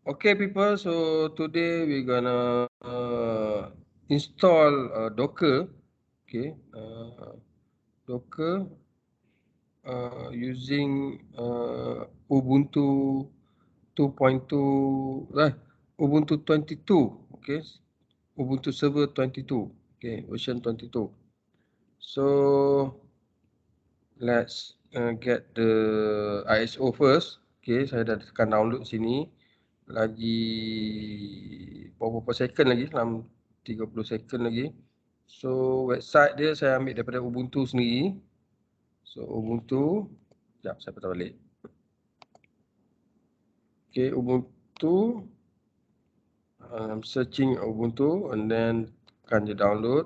Okay, people. So today we're gonna install Docker. Okay, Docker using Ubuntu 2.2. Ubuntu 22. Okay, Ubuntu Server 22. Okay, version 22. So let's get the ISO first. Okay, saya dah tekan download sini. Lagi beberapa second lagi, dalam 30 second lagi. So website dia saya ambil daripada Ubuntu sendiri. So Ubuntu, sekejap saya patah balik. Okay, Ubuntu. I'm searching Ubuntu and then tekan je download.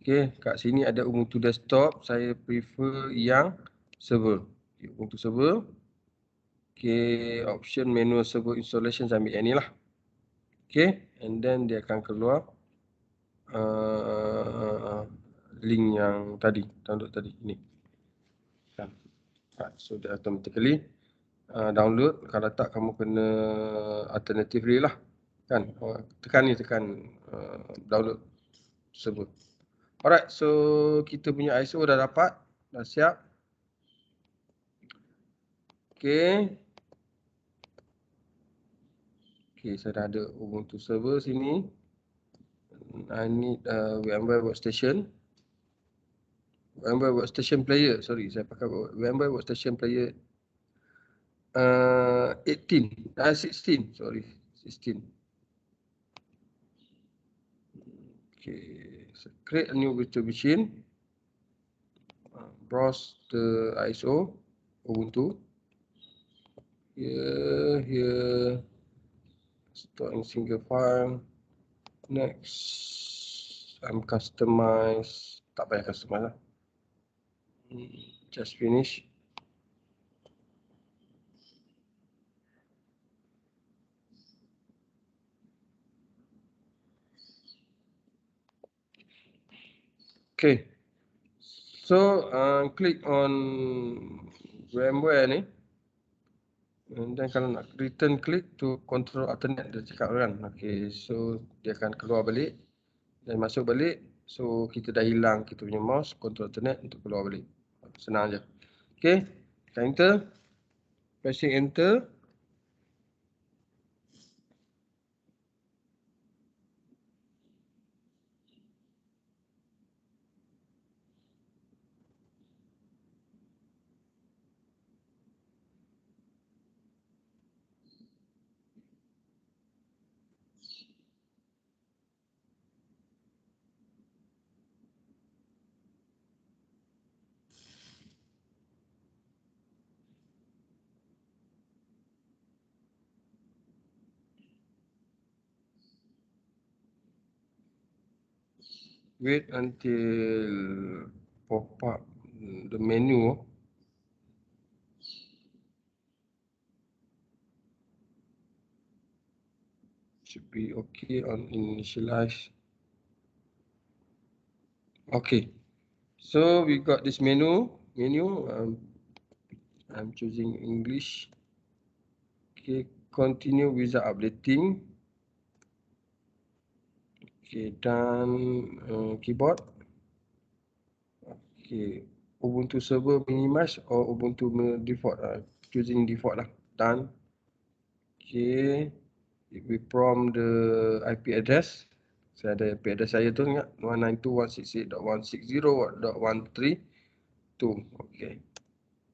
Okay, kat sini ada Ubuntu desktop. Saya prefer yang server. Okay, Ubuntu server. Okay, option manual server installation saya ambil yang ni lah. Okay, and then dia akan keluar link yang tadi, download tadi ni. So dia automatically download. Kalau tak kamu kena alternatively lah. Kan, tekan ni, tekan download server. Alright, so kita punya ISO dah dapat, dah siap. Okay. Okay, saya dah ada Ubuntu server sini. I need VMware Workstation. VMware Workstation Player, sorry, saya pakai VMware Workstation Player 16, sorry, 16. Okay, so create a new virtual machine. Browse the ISO Ubuntu. Here, store in single file. Next, I'm customize. Tak payah customize lah. Just finish. Okay. So click on VMware ni. Dan kalau nak return click to control alternate dia cakap kan. Okay, so dia akan keluar balik dan masuk balik. So kita dah hilang kita punya mouse control alternate untuk keluar balik. Senang je. Okay, tekan enter. Pressing enter. Wait until pop up the menu. Should be okay on initialize. Okay, so we got this menu. I'm choosing English. Okay, continue without updating. Okay, done keyboard. Okay, Ubuntu server minimize or Ubuntu default. Choosing default lah. Done. Okay, we prompt the IP address. Saya ada IP address saya tu ingat 192.168.160.132. Okay,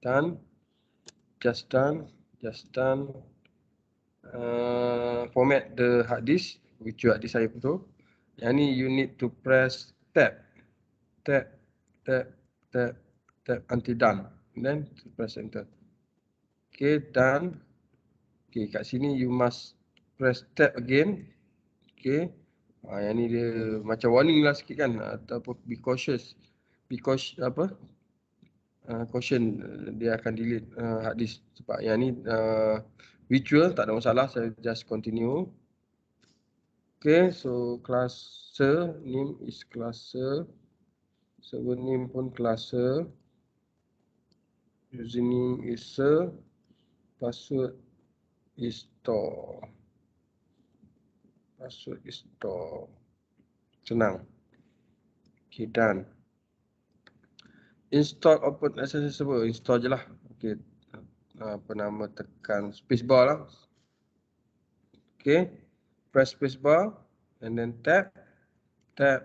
done. Just done. Format the hard disk, which hard disk saya betul. Yang ni you need to press tab until done. Then press enter. Okay, done. Okay, kat sini you must press tab again. Okay. Yang ni dia macam warning lah sikit kan, ataupun be cautious. Caution, dia akan delete hard disk sebab yang ni virtual, tak ada masalah. Saya just continue. Okay, so cluster name is cluster, server name pun cluster, username is password is store. Password install. Senang. Okay, done. Install OpenSSL server. Install je lah. Okay. Apa nama, tekan spacebar lah. Okay. Press spacebar. And then tab. Tab.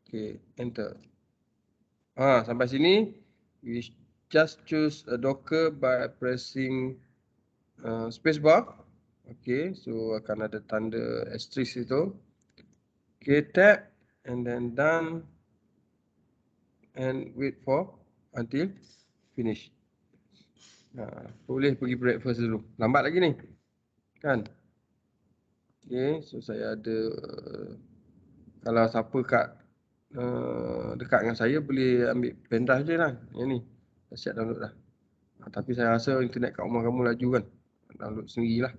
Okay. Enter. Sampai sini. We just choose a Docker by pressing spacebar. Okay. So akan ada tanda asterisk itu. Okay. Tab. And then done. And wait for until finish. Boleh pergi breakfast dulu. Lambat lagi ni. Kan? Okay, so saya ada, kalau siapa kat dekat dengan saya boleh ambil pendrive je lah. Yang ni, dah siap download dah. Tapi saya rasa internet kat rumah kamu laju kan. Download sendirilah.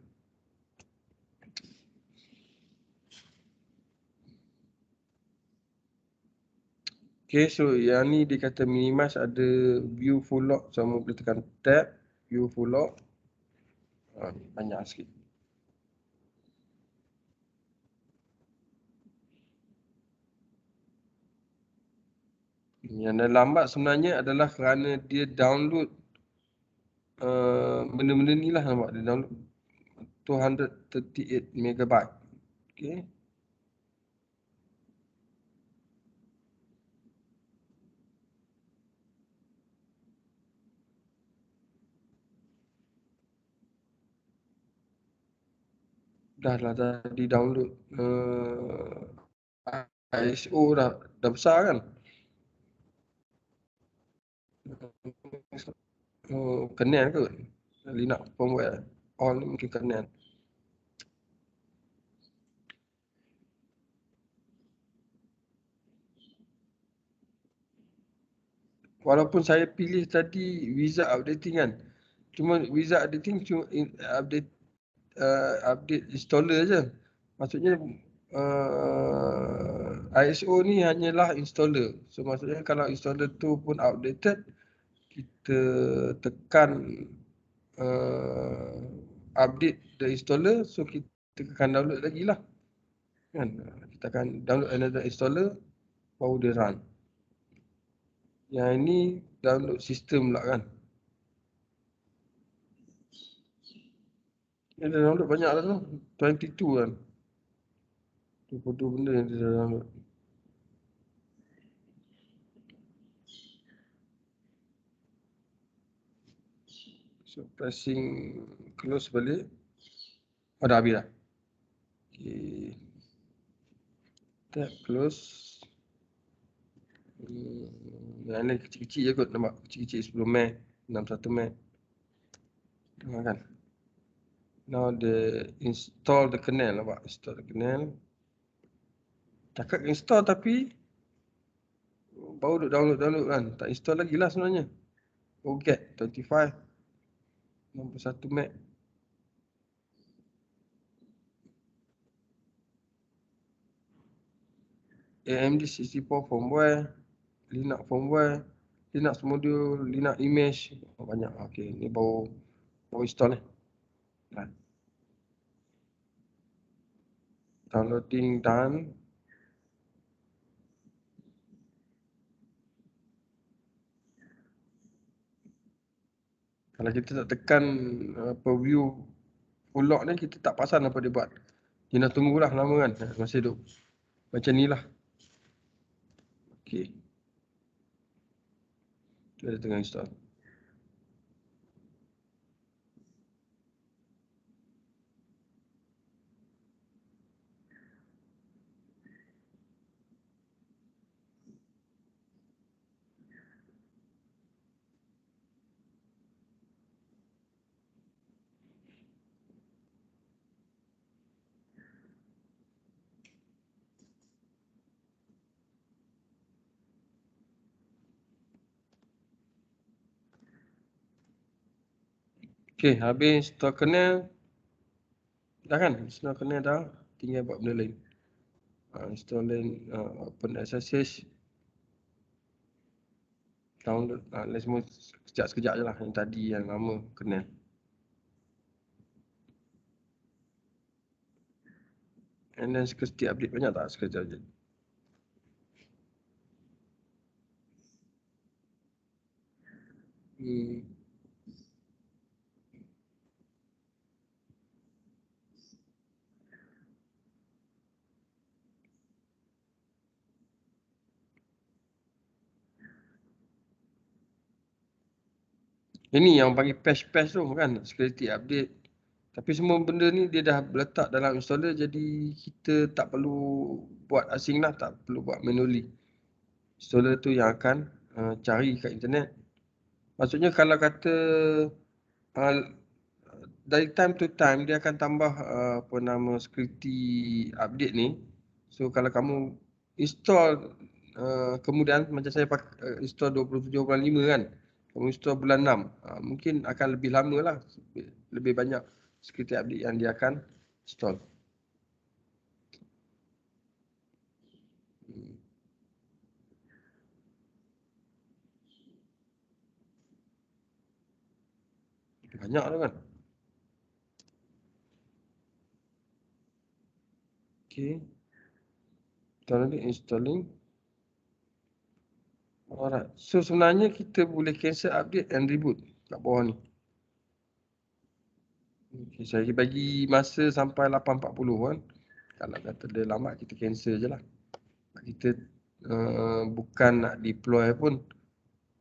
Okay, so yang ni dia kata minimize, ada view full log. So, kamu boleh tekan tab, view full log. Banyak sikit. Yang dah lambat sebenarnya adalah kerana dia download benda-benda ni lah, nampak dia download 238 megabyte. Okay. Dah lah tadi download ISO dah besar kan. Kernel ke Linux firmware all ni mungkin kernel. Walaupun saya pilih tadi wizard updating kan, cuma wizard updating cuma update installer je. Maksudnya ISO ni hanyalah installer. So maksudnya kalau installer tu pun outdated, kita tekan update the installer, so kita akan download lagi lah kan. Kita akan download another installer, baru dia run. Yang ini download sistem pula kan. Dia dah download banyak lah tu, 22 kan. 22 benda yang dia dah download. So pressing close balik. Dah habis dah. Okay. Tab close. Yang ni kecil-kecil je kot, nampak kecil-kecil 10 meg, 61 meg. Tengok kan. Now the install the kernel, nampak install the kernel. Cakap install tapi baru duk download kan, tak install lagi lah sebenarnya. Get 25 61 meg. AMD 64 firmware, Linux firmware, Linux module, Linux image, banyak. Okey, ni baru install ni. Downloading done. Kalau kita tak tekan view full log ni, kita tak perasan apa dia buat. Dia nak tunggulah lama kan, masih duduk macam ni lah. Okay. Dia tengah install. Okay, habis install kernel. Dah kan? Install kernel dah. Tinggal buat benda lain. Install OpenSSH. Download. Semua sekejap-sekejap je lah. Yang tadi yang lama kernel. And then security update banyak tak security update? Ini yang bagi patch-patch tu kan, security update. Tapi semua benda ni dia dah letak dalam installer, jadi kita tak perlu buat asing lah, tak perlu buat manually. Installer tu yang akan cari kat internet. Maksudnya kalau kata dari time to time dia akan tambah apa nama security update ni. So kalau kamu install kemudian macam saya pakai install 27.5 kan. Kamu install bulan 6, mungkin akan lebih lama lah, lebih banyak security update yang dia akan install. Banyak tu kan. Okay. Currently installing. Alright. So sebenarnya kita boleh cancel update and reboot kat bawah ni. Okay, saya bagi masa sampai 8.40 kan. Kalau kata dia lambat, kita cancel je lah. Kita bukan nak deploy pun.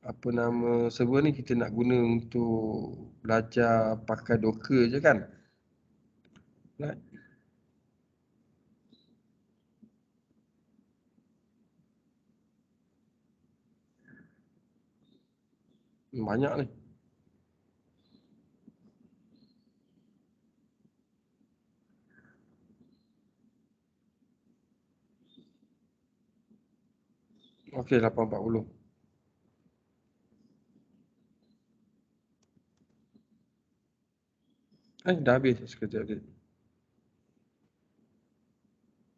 Apa nama server ni kita nak guna untuk belajar pakai Docker je kan. Right. Banyak ni. Okey, 8.40. Dah habis sekejap lagi.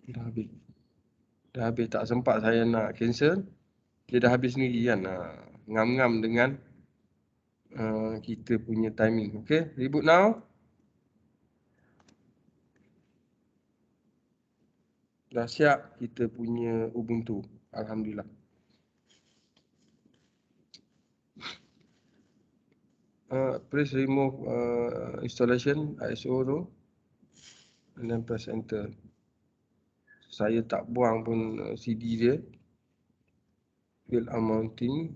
Dah habis. Dah habis, tak sempat saya nak cancel. Dia dah habis sendiri kan. Ngam-ngam dengan kita punya timing. Okey, reboot now. Dah siap kita punya Ubuntu. Alhamdulillah. Please remove installation ISO tu and then press enter. Saya tak buang pun CD dia. Field mounting.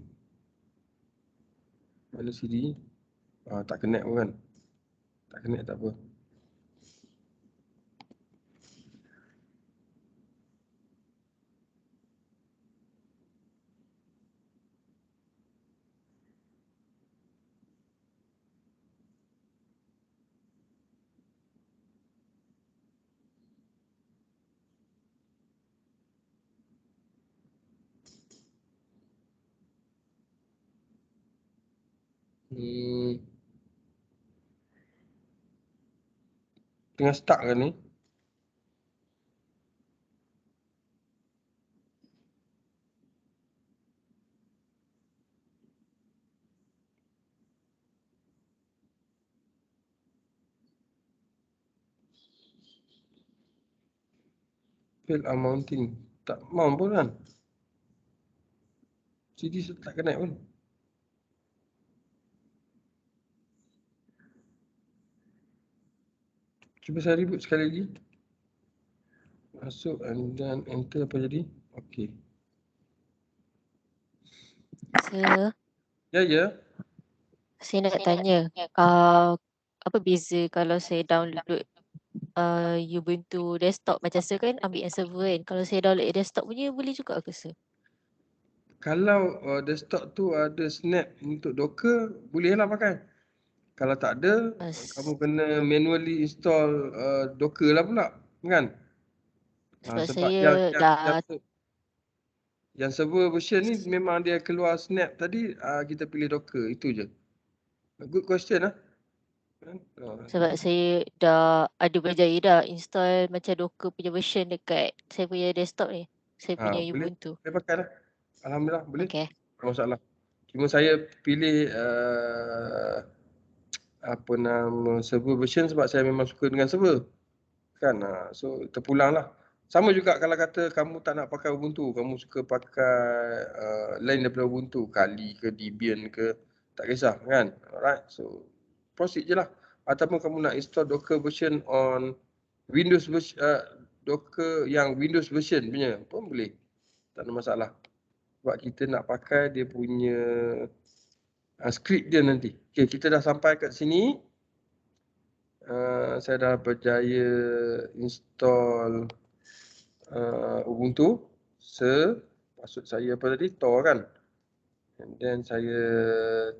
Mana CD? Tak connect pun kan. Tak connect tak apa. Tengah stuck kan ni? Field mounting. Tak mount pun kan? CD tak connect pun. Cuba saya reboot sekali lagi. Masuk and then enter apa jadi? Okey. Ya. Saya nak tanya, apa beza kalau saya download Ubuntu desktop macam saya kan ambil yang server kan. Kalau saya download desktop punya boleh juga ke sir? Kalau desktop tu ada snap untuk Docker, bolehlah pakai. Kalau tak ada, kamu kena manually install Docker lah pula, kan? Sebab Sebab saya dah yang server version ni memang dia keluar snap tadi, kita pilih Docker, itu je. Good question lah. sebab saya dah ada berjaya dah install macam Docker punya version dekat saya punya desktop ni. Saya punya Boleh Ubuntu. pakai lah. Alhamdulillah, boleh. Okay. Tak masalah. Cuma saya pilih apa nama server version sebab saya memang suka dengan server. kan. So terpulang lah. Sama juga kalau kata kamu tak nak pakai Ubuntu, kamu suka pakai lain daripada Ubuntu, Kali ke Debian ke, tak kisah kan. Alright, so proceed je lah. Ataupun kamu nak install Docker version on Windows version, Docker yang Windows version punya pun boleh. Tak ada masalah. Sebab kita nak pakai dia punya script dia nanti. Okay, kita dah sampai kat sini. Saya dah berjaya install Ubuntu. Maksud saya apa tadi? Tor kan. And then saya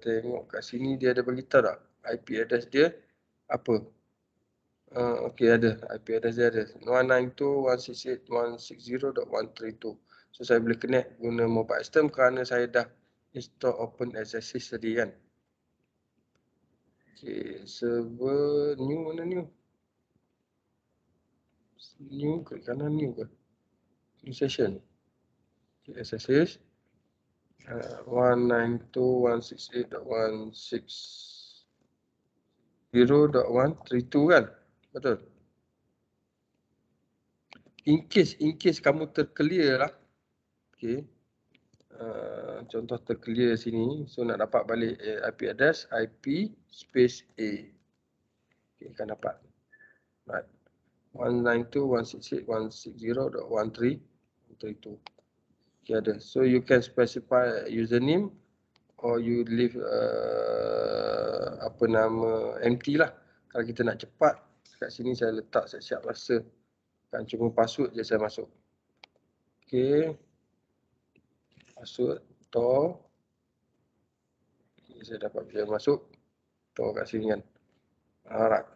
tengok kat sini dia ada beritahu tak IP address dia apa. Okey, ada. IP address dia ada. 192.168.160.132. So saya boleh connect guna mobile system kerana saya dah install OpenSSH tadi kan. Okey, server new mana new? New ke kanan new ke? New session. Okay, SSH. 192.168.160.132 kan? Betul. In case kamu terclear lah. Okay. Contoh terclear sini. So nak dapat balik IP address, IP space A. Okay, akan dapat. Right. 192.168.160.132. Okay, ada. So you can specify username or you leave apa nama empty lah. Kalau kita nak cepat, kat sini saya letak siap-siap rasa. Kan cuma password je saya masuk. Okay. Password Tor. Okay, saya dapat bila masuk Tor kat sini kan. Alright.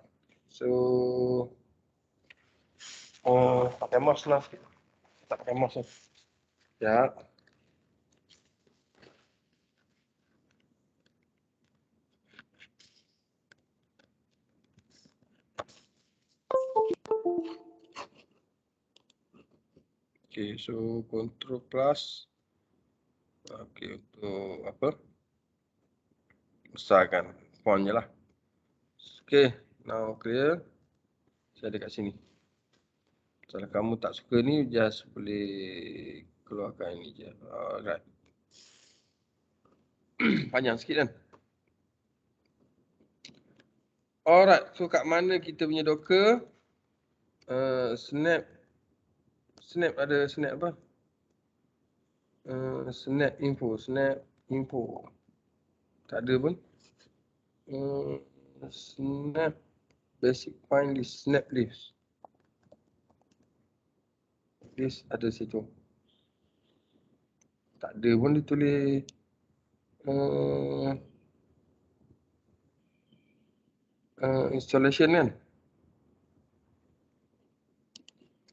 So pakai mouse lah sikit. Tak pakai mouse lah. Ya. Okay, so control plus. Okay, untuk apa? Besarkan font je lah. Okay, now clear. Saya ada kat sini. Kalau kamu tak suka ni, just boleh keluarkan ini je. Alright. Panjang sikit kan? Alright, so kat mana kita punya Docker? Snap ada snap apa? Snap info. Tak ada pun. Snap basic find list, snap list. List ada situ. Tak ada pun dia tulis installation kan.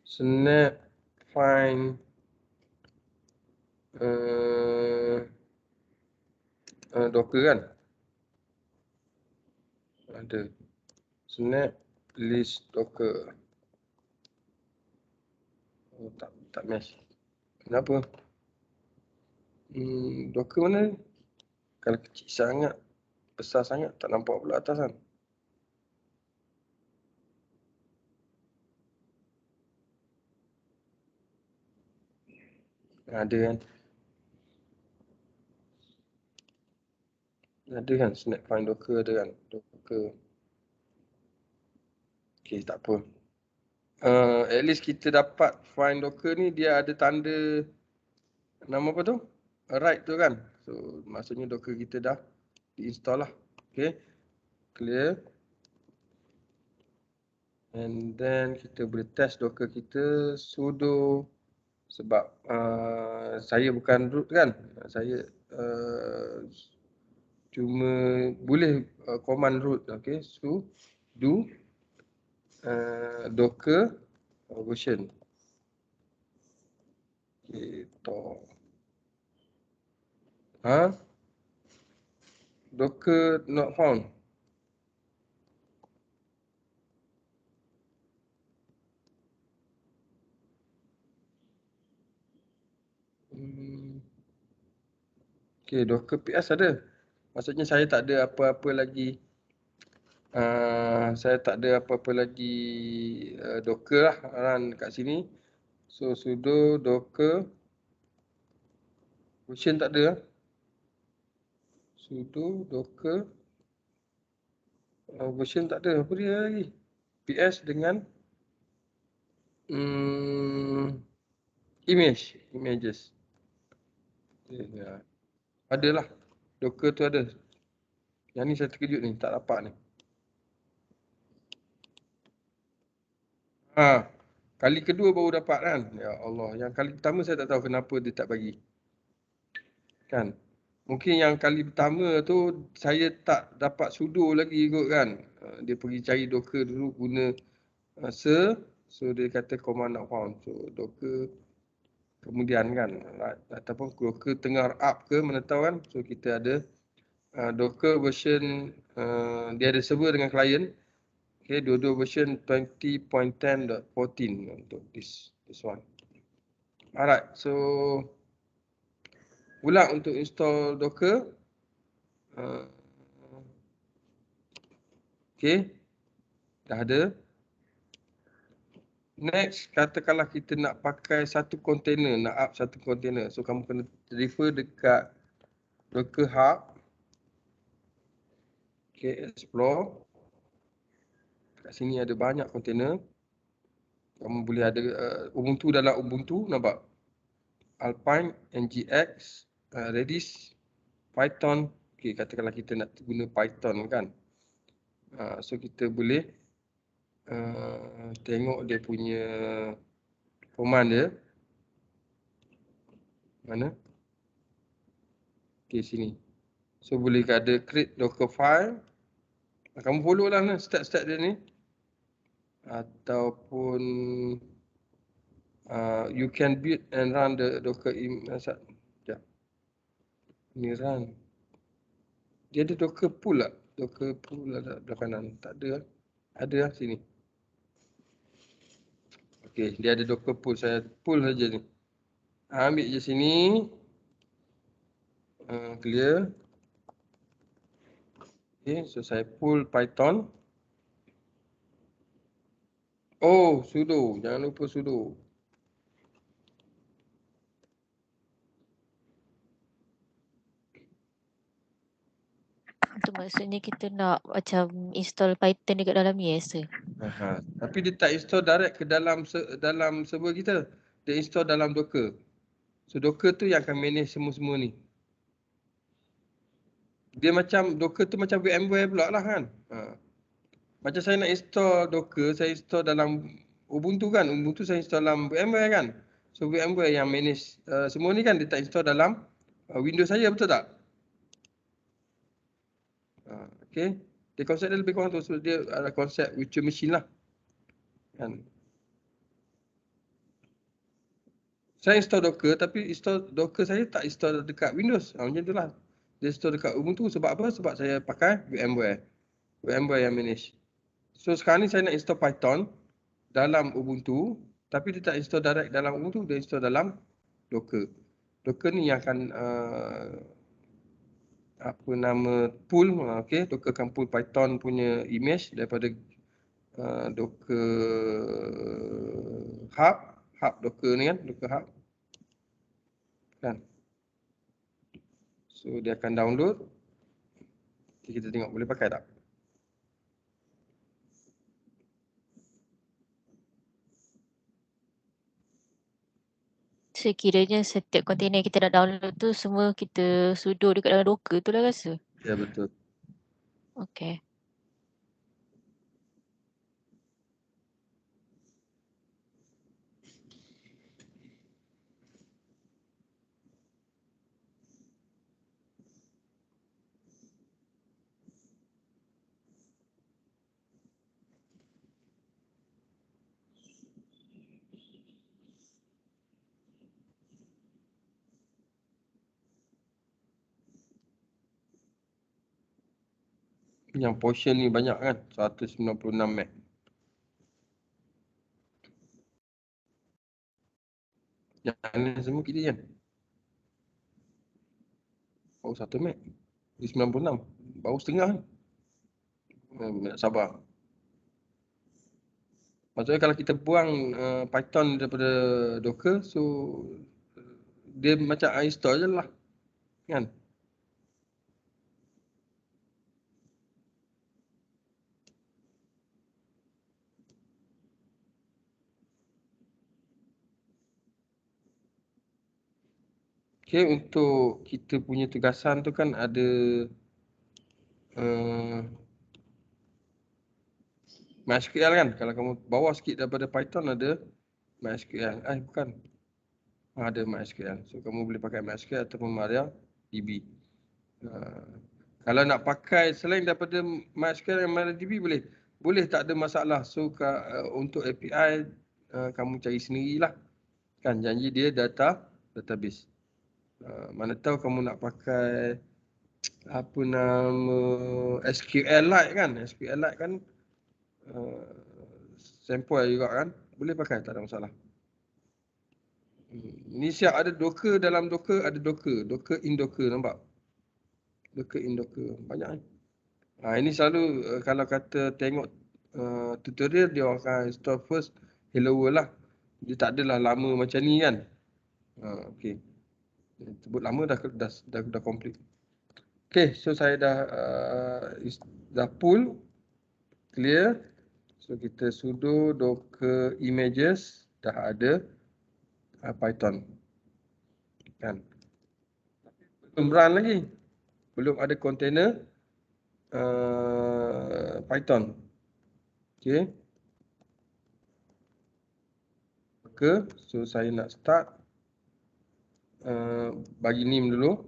Snap find Docker kan. Ada snap list Docker. Oh, tak match. Kenapa? Docker mana ni? Kalau kecil sangat, besar sangat, tak nampak pula atas kan. Ada kan. Ada kan snap find Docker ada kan. Docker. Okay, tak apa. At least kita dapat find Docker ni dia ada tanda nama apa tu? Write tu kan. So maksudnya Docker kita dah diinstall lah. Okay. Clear. And then kita boleh test Docker kita sudo sebab saya bukan root kan. Saya cuma boleh command root. Okay. Sudo Docker version. Okay. Docker not found. Okay, Docker PS ada. Maksudnya saya tak ada apa-apa lagi Saya tak ada apa-apa lagi Docker lah run kat sini. So sudo docker version tak ada. Sudo docker version tak ada. Apa dia lagi? PS dengan images. Ya. Adalah. Docker tu ada. Yang ni saya terkejut ni, tak dapat ni. Kali kedua baru dapat kan. Ya Allah, yang kali pertama saya tak tahu kenapa dia tak bagi. Kan? Mungkin yang kali pertama tu saya tak dapat sudo lagi kot kan. Dia pergi cari docker dulu guna so dia kata command not found. So docker kemudian kan, ataupun docker tengah up ke mana tahu kan. So kita ada docker version, dia ada server dengan client. Okay, dua-dua version 20.10.14 untuk this one. Alright, so pula untuk install docker. Okay, dah ada. Next, katakanlah kita nak pakai satu container, nak up satu container. So kamu kena refer dekat Docker Hub. Okay, explore. Kat sini ada banyak container. Kamu boleh ada Ubuntu dalam Ubuntu, nampak? Alpine, NGX, Redis, Python. Okay, katakanlah kita nak guna Python kan. So kita boleh tengok dia punya command dia. Mana? Okay, sini. So boleh ada create docker file. Kamu follow lah step-step dia ni. Ataupun you can build and run the docker sekejap. Ni run. Dia ada docker pool tak? Docker pool ada belah kanan. Tak ada. Ada lah sini. Okay, dia ada docker pool. Saya pull saja ni. Ambil je sini. Clear. Okay, so saya pull Python. Oh, sudo. Jangan lupa sudo. Itu maksudnya kita nak macam install Python dekat dalam ni ke? Tapi dia tak install direct ke dalam server kita. Dia install dalam Docker. So Docker tu yang akan manage semua-semua ni. Dia macam Docker tu macam VMware pula lah kan. Macam saya nak install Docker, saya install dalam Ubuntu kan. Ubuntu saya install dalam VMware kan. So VMware yang manage semua ni kan, dia tak install dalam Windows saya, betul tak? Okay. Dia konsep dia lebih kurang tu. So dia ada konsep virtual machine lah. Kan. Saya install Docker, tapi install Docker saya tak install dekat Windows. Macam tu lah. Dia install dekat Ubuntu. Sebab apa? Sebab saya pakai VMware. VMware yang manage. So sekarang ni saya nak install Python dalam Ubuntu. Tapi dia tak install direct dalam Ubuntu. Dia install dalam Docker. Docker ni yang akan pool. Okay, Docker akan pool Python punya image daripada Docker Hub. Hub Docker ni kan. Docker Hub. Kan. So dia akan download. Kita tengok boleh pakai tak. Sekiranya setiap kontainer kita nak download tu semua kita sudo dekat dalam Docker tu lah rasa. Ya, betul. Okay. Yang portion ni banyak kan, 196 meg. Yang ni semua kita kan. Oh, 1 meg. Di 96. Baru setengah kan. Sabar. Maksudnya kalau kita buang Python daripada Docker, so dia macam uninstall je lah. Kan? Okay, untuk kita punya tugasan tu kan ada MySQL kan. Kalau kamu bawa sikit daripada Python ada MySQL. Bukan. Ada MySQL. So kamu boleh pakai MySQL ataupun MariaDB. Kalau nak pakai selain daripada MySQL dan MariaDB boleh. Boleh, tak ada masalah. So untuk API kamu cari sendirilah. Kan janji dia database. Mana tahu kamu nak pakai apa nama SQLite kan. SQLite kan sample juga kan. Boleh pakai, tak ada masalah. Ni siap ada Docker dalam Docker, ada Docker. Docker in Docker, nampak? Docker in Docker. Banyak ni. Ini selalu kalau kata tengok tutorial, dia akan install first Hello World lah. Dia tak adalah lama macam ni kan. Okay. Sebut lama dah complete. Okay, so saya dah pull. Clear. So kita sudo docker images, dah ada Python. Kan. Belum run lagi. Belum ada container Python. Okay. Maka, so saya nak start. Bagi name dulu.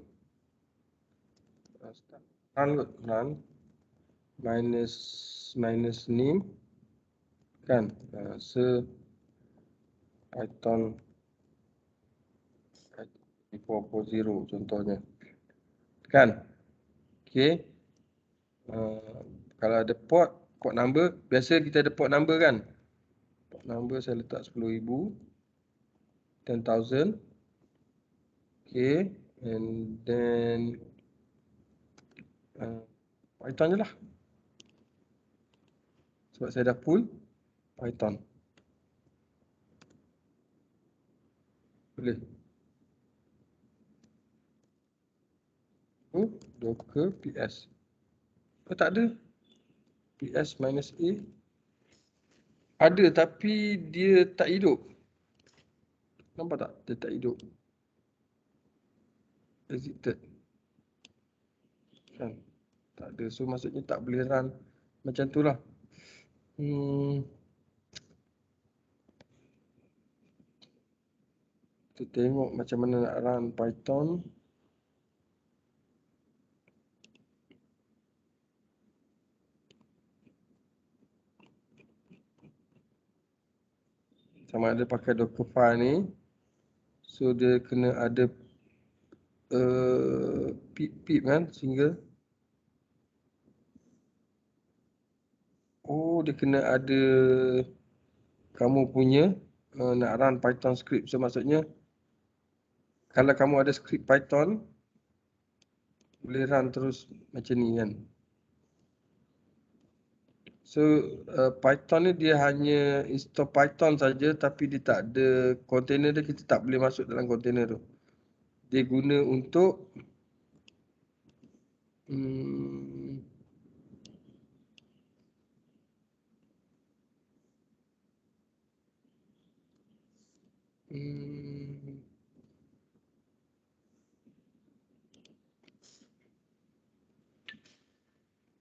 Run minus name. Kan. Python 4.0 contohnya. Kan. Okay. Kalau ada port number, biasa kita ada port number kan. Port number saya letak 10,000, 10,000. Okay, and then Python je lah. Sebab saya dah pull Python. Boleh. Docker ps. Tak ada. ps minus a. Ada tapi dia tak hidup. Nampak tak? Dia tak hidup. Exited. Kan? Tak ada. So maksudnya tak boleh run macam tu lah. Kita tengok macam mana nak run Python. Sama ada pakai Dockerfile ni. So dia kena ada pip kan, single. Dia kena ada kamu punya nak run Python script. So maksudnya kalau kamu ada script Python, boleh run terus macam ni kan. So Python ni dia hanya install Python saja, tapi dia tak ada container dia, kita tak boleh masuk dalam container tu. Dia guna untuk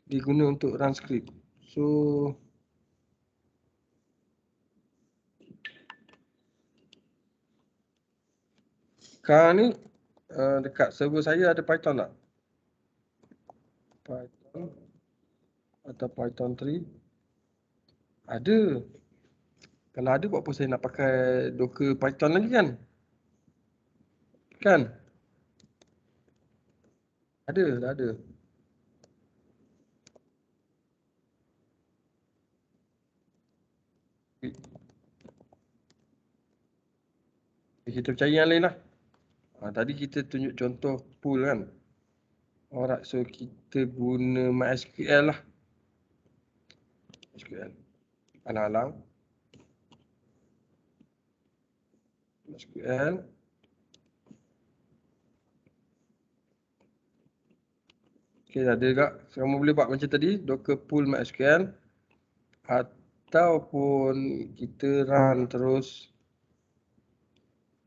dia guna untuk run script. So sekarang ni dekat server saya ada Python tak? Python atau Python 3? Ada. Kalau ada, buat apa saya nak pakai Docker Python lagi kan? Kan? Ada, dah ada. Kita cari yang lain lah. Tadi kita tunjuk contoh pool kan. Alright, so kita guna MySQL lah. SQL. Alang-alang. SQL. Okay, ada juga. Kamu boleh buat macam tadi, docker pull MySQL. Ataupun kita run terus.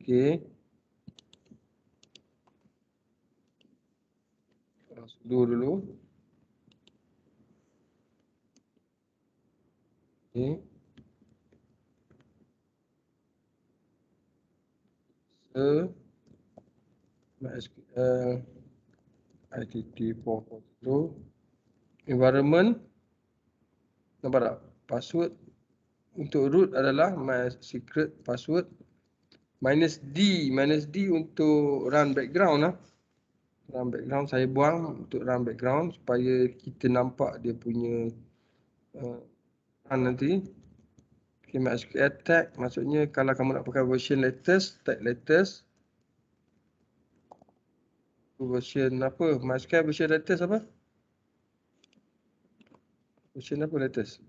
Okay. Sudo dulu. Okay. MySQL ITT4.0 environment. Nampak tak? Password untuk root adalah my secret password. -D untuk run background lah. Run background saya buang untuk run background supaya kita nampak dia punya run nanti. Okay, MySQL tag maksudnya kalau kamu nak pakai version latest, tag latest. Version apa? MySQL version latest apa? Version apa latest?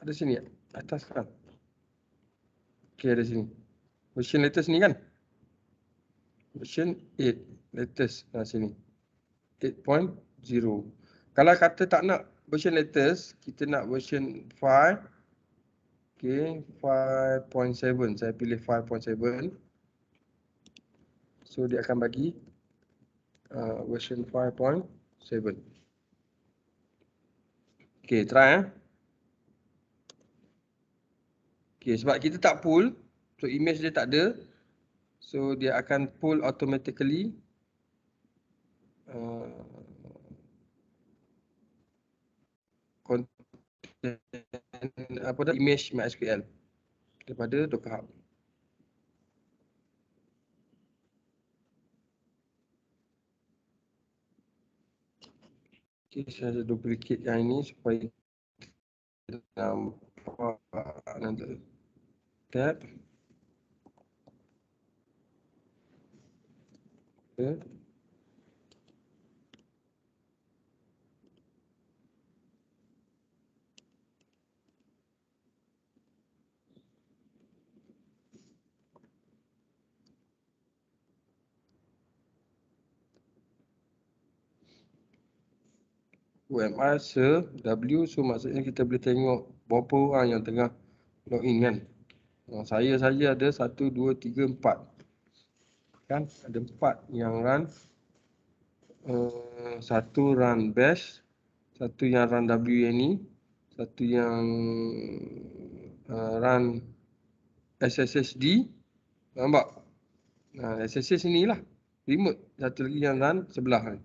Ada sini ya? Atas kan? Okay, ada sini. Version latest ni kan? Version 8 latest. Nah, sini. 8.0. Kalau kata tak nak version latest, kita nak version 5. Okay, 5.7. Saya pilih 5.7. So, dia akan bagi version 5.7. Okay, try. Okay, sebab kita tak pull, so image dia tak ada. So, dia akan pull automatically. Apa dah image MySQL daripada Docker Hub. Okay, saya ada duplicate yang ini supaya nampak nanti tab. Okay. UMI se W, so maksudnya kita boleh tengok berapa orang yang tengah login kan. Saya saja ada 1, 2, 3, 4. Kan ada 4 yang run. Satu run bash, satu yang run WNE, satu yang run SSSD. Nampak? SSS ni lah. Remote. Satu lagi yang run sebelah ni.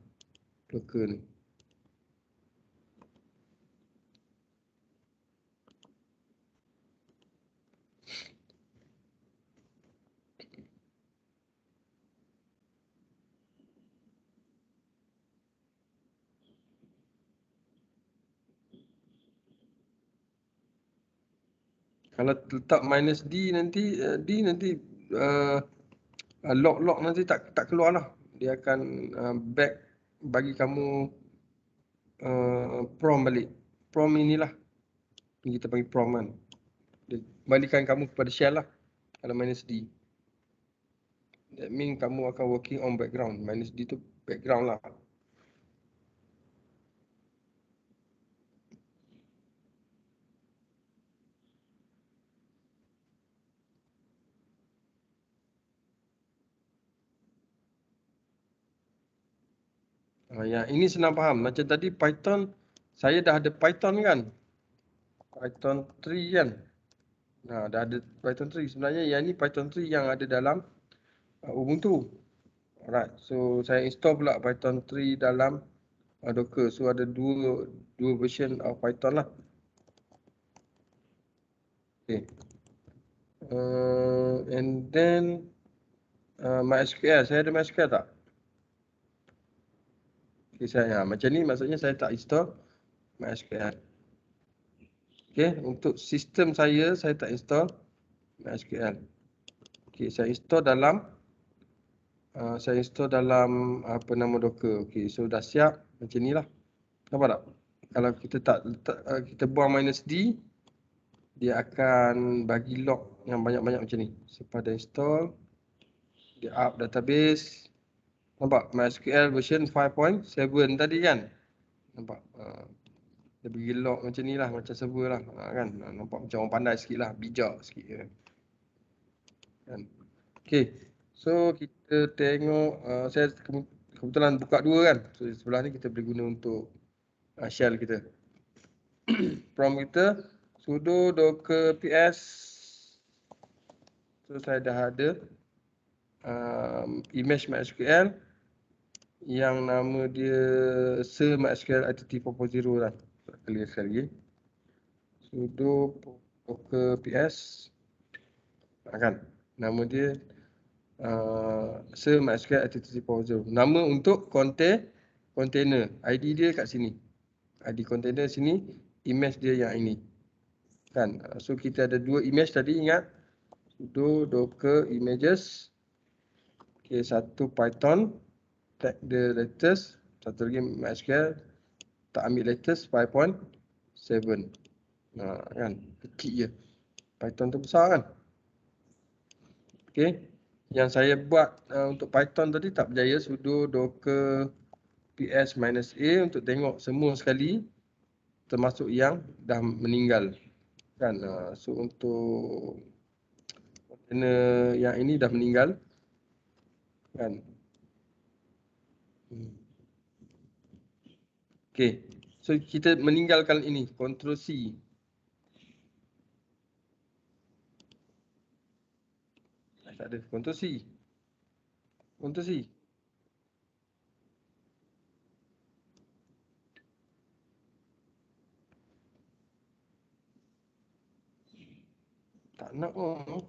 Docker ni. Kalau letak -D nanti, log nanti tak keluar lah. Dia akan back bagi kamu prompt balik. Prompt inilah. Ini kita panggil prompt kan. Dia balikan kamu kepada shell lah. Kalau -D. That means kamu akan working on background. -D tu background lah. Yang ini senang faham. Macam tadi Python, saya dah ada Python kan. Python 3 kan. Dah ada Python 3. Sebenarnya yang ni Python 3 yang ada dalam Ubuntu. Alright, so saya install pula Python 3 dalam Docker. So ada dua version of Python lah. Okay. And then MySQL. Saya ada MySQL tak? Okay, saya macam ni maksudnya saya tak install MySQL. Okay, untuk sistem saya tak install MySQL. Okay, saya install dalam saya install dalam apa nama Docker. Okey, so dah siap macam ni lah. Nampak tak? Kalau kita tak letak, kita buang -d, dia akan bagi log yang banyak-banyak macam ni. Lepas dah install, dia up database. Nampak MySQL version 5.7 tadi kan? Nampak? Dia bagi log macam ni lah, macam server lah kan? Nampak macam orang pandai sikit lah, bijak sikit kan? Okay, so kita tengok, saya kebetulan buka dua kan? So sebelah ni kita boleh guna untuk shell kita. Prompt kita sudo docker ps. So saya dah ada image MySQL yang nama dia MySQL ITT 4.0 lah. Clear sekali lagi. Sudo docker ps. Kan? Nama dia MySQL ITT 4.0. Nama untuk container. ID dia kat sini. ID container sini, image dia yang ini. Kan? So kita ada dua image tadi, ingat? Sudo docker images. Okay, satu Python, tag the latest, satu lagi MySQL, tak ambil latest 5.7. Kan, kecil je. Python tu besar kan. Okay, yang saya buat untuk Python tadi tak berjaya. Sudo docker ps -a untuk tengok semua sekali, termasuk yang dah meninggal kan. So untuk container yang ini dah meninggal kan. Okay, so kita meninggalkan ini, Ctrl C. Tak ada, Ctrl C. Ctrl C. Tak nak oh.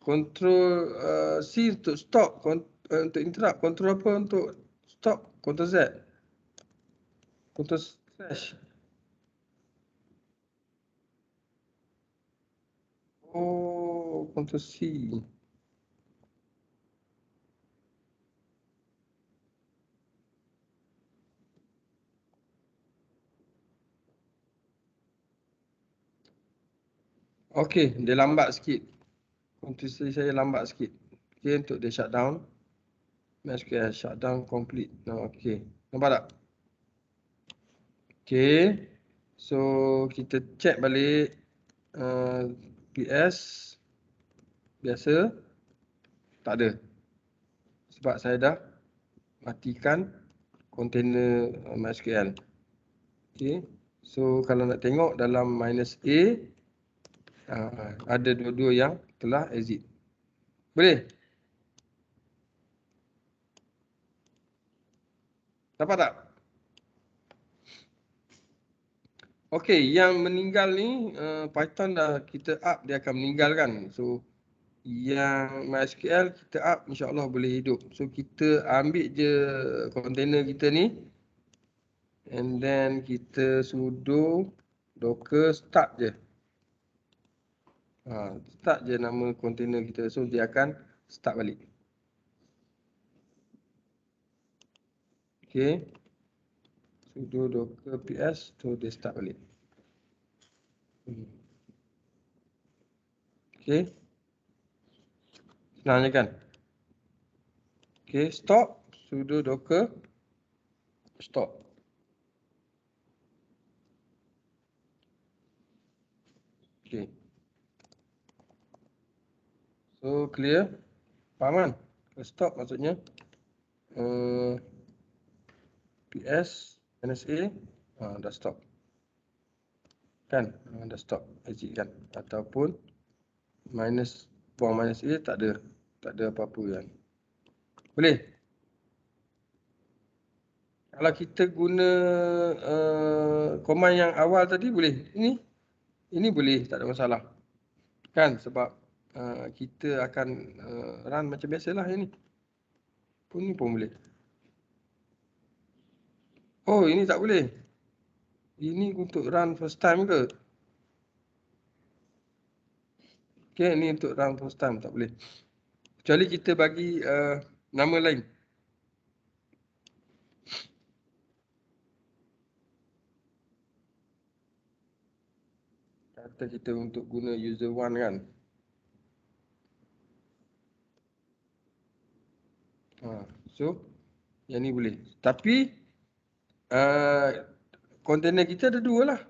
Ctrl C untuk stop, untuk interrupt. Ctrl apa untuk stop? Ctrl Z. Ctrl slash. Oh, Ctrl C. Okey, dia lambat sikit. Ctrl C saya lambat sikit. Okey, untuk dia shutdown. MySQL shutdown complete. Okey, nampak tak? Okey, so kita check balik PS biasa, tak ada. Sebab saya dah matikan container MySQL. Okey, so kalau nak tengok dalam -a, ada dua-dua yang telah exit. Boleh? Dapat tak? Okey, yang meninggal ni Python dah kita up, dia akan meninggal kan. So yang MySQL kita up, insya-Allah boleh hidup. So kita ambil je container kita ni, and then kita sudo docker start je. Start je nama container kita. So dia akan start balik. Okey, sudo docker ps, so dia start balik. Okey, senang je kan. Okey, stop, sudo docker stop. Okey, so clear. Faham kan? Stop maksudnya ps -a, dah stop kan, dah stop exit kan, ataupun buang -a, tak ada apa-apa kan. Boleh. Kalau kita guna command yang awal tadi boleh. Ini boleh, tak ada masalah kan, sebab kita akan run macam biasalah ini. Ini pun boleh. Oh, ini tak boleh. Ini untuk run first time ke? Okay, ni untuk run first time, tak boleh. Kecuali kita bagi nama lain. Kata kita untuk guna user one kan. So, yang ni boleh. Tapi, container kita ada dua lah.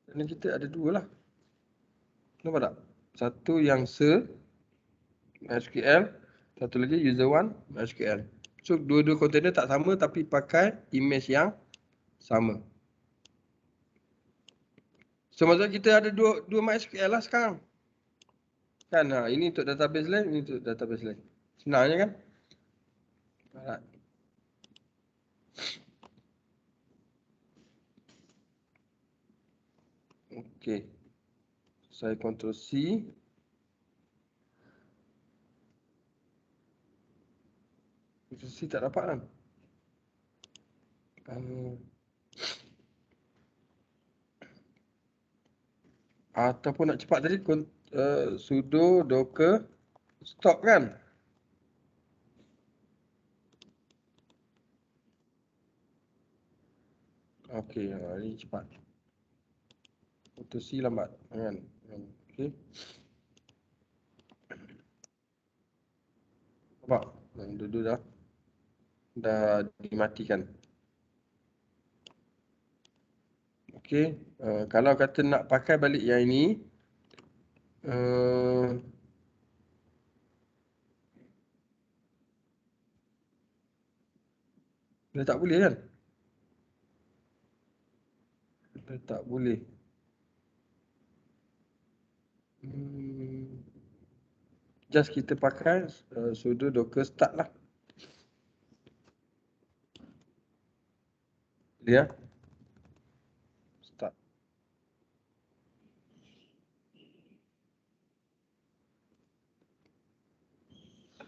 Container kita ada dua lah. Nampak tak? Satu yang MySQL, satu lagi user one MySQL. So, dua-dua container tak sama tapi pakai image yang sama. So, maksudnya kita ada dua MySQL lah sekarang. Kan, ini untuk database lain, ini untuk database lain. Senangnya kan? Alright. Okay. Saya Ctrl C. Ctrl C tak dapat kan? Ataupun nak cepat tadi, sudo docker stop kan? Okey, ini cepat. Ctrl C lambat kan? Okey. Nampak? Dua-dua dah dimatikan. Okey, kalau kata nak pakai balik yang ini, dah tak boleh kan? Dah tak boleh. Just kita pakai sudo docker start lah. Dia start.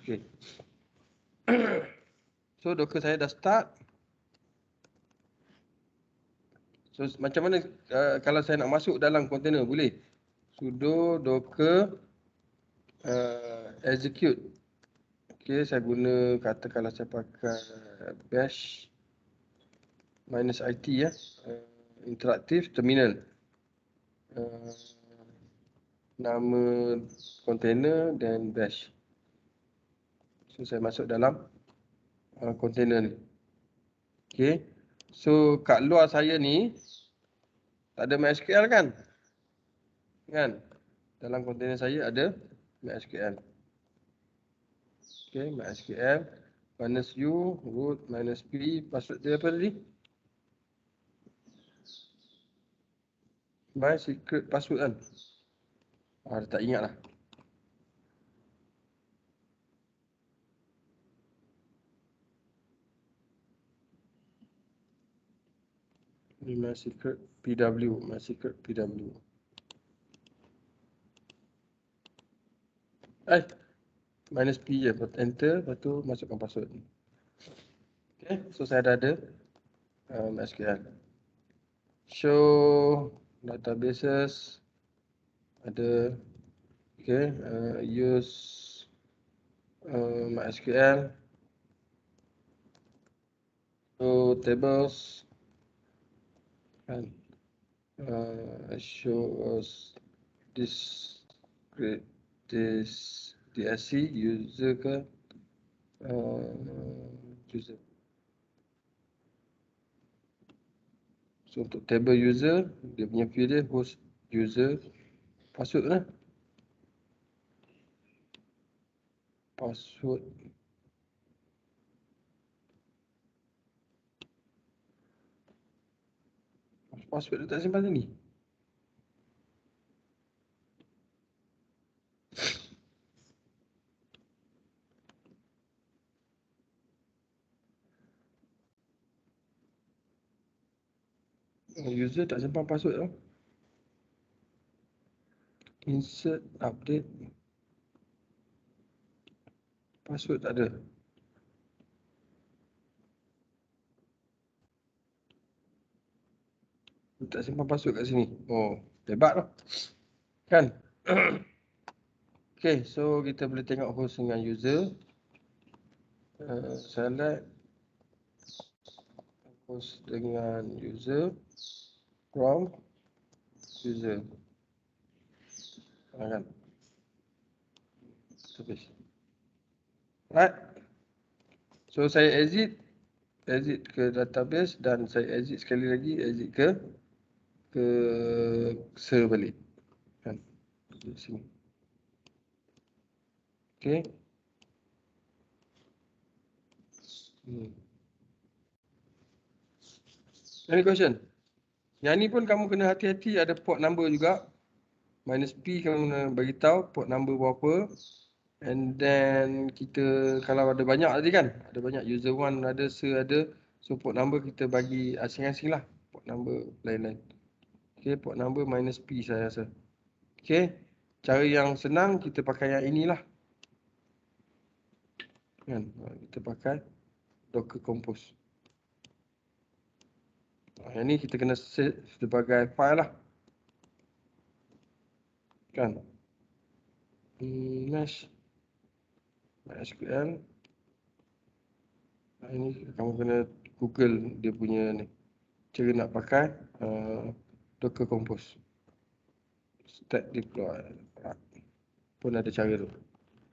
Okey. So docker saya dah start. So macam mana kalau saya nak masuk dalam container, boleh? Sudo docker execute. Okey, saya guna kata kalau saya pakai bash -it ya. Interactive terminal. Nama container dan bash. So saya masuk dalam container ni. Okey. So kat luar saya ni tak ada MySQL kan? Kan? Dalam container saya ada MySQL. Okey, MySQL -u root -p, password dia apa tadi? My secret password kan? Dia tak ingat lah. Ini my secret PW, my secret PW. -p je, enter, lepas tu masukkan password. Okay, so saya dah ada MySQL. Show databases ada. Okay, use MySQL. So tables and show us this DSC user ke user. So untuk table user, dia punya field dia host user, password lah. Password. Password dia tak simpan sini. User tak simpan password tau. Insert, update. Password tak ada. Tak simpan password kat sini. Oh, hebat lah. Kan? Okay, so kita boleh tengok host dengan user. Select host dengan user from user. Kan? Habis. Right. So saya exit ke database dan saya exit sekali lagi, exit ke server balik. Kan? Di sini. Okay. Any question? Yang ni pun kamu kena hati-hati, ada port number juga. -P kamu kena bagi tahu port number berapa. And then kita kalau ada banyak tadi kan, ada banyak user 1 ada, ada. So port number kita bagi asing-asing lah. Port number lain-lain. Okay, port number -P saya rasa. Okay, cara yang senang kita pakai yang inilah. Kan, kita pakai Docker Compose. Yang ni kita kena save sebagai file lah. Kan. Mesh MySQL. Ini kamu kena Google dia punya ni. Cara nak pakai Docker Compose. Stack deploy. Pun ada cara tu.